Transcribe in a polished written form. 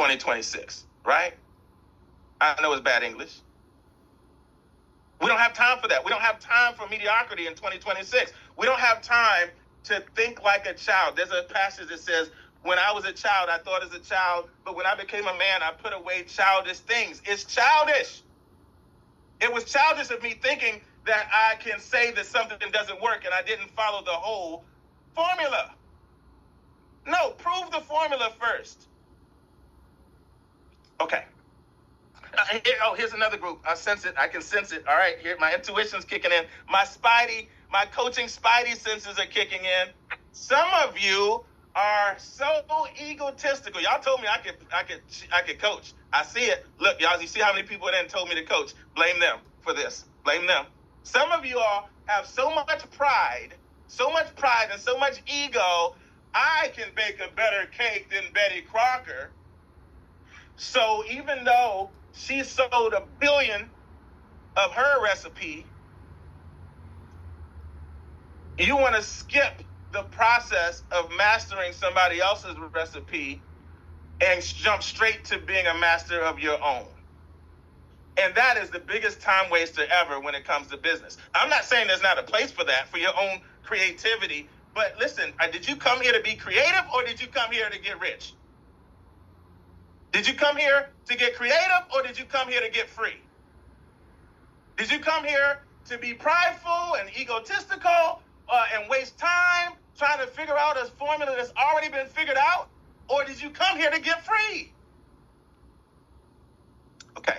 2026, right? I know it's bad English. We don't have time for that. We don't have time for mediocrity in 2026. We don't have time to think like a child. There's a passage that says, when I was a child, I thought as a child, but when I became a man, I put away childish things. It's childish. It was childish of me thinking that I can say that something doesn't work and I didn't follow the whole formula. No, prove the formula first. Okay. Here's another group. I sense it. I can sense it. All right, here, my intuition's kicking in. My coaching spidey senses are kicking in. Some of you are so egotistical. Y'all told me I could coach. I see it. Look, y'all, you see how many people then told me to coach. Blame them for this. Blame them. Some of you all have so much pride and so much ego. I can bake a better cake than Betty Crocker. So even though she sold 1 billion of her recipe, you want to skip the process of mastering somebody else's recipe and jump straight to being a master of your own. And that is the biggest time waster ever when it comes to business. I'm not saying there's not a place for that, for your own creativity, but listen, did you come here to be creative or did you come here to get rich? Did you come here to get creative or did you come here to get free? Did you come here to be prideful and egotistical and waste time trying to figure out a formula that's already been figured out? Or did you come here to get free? Okay.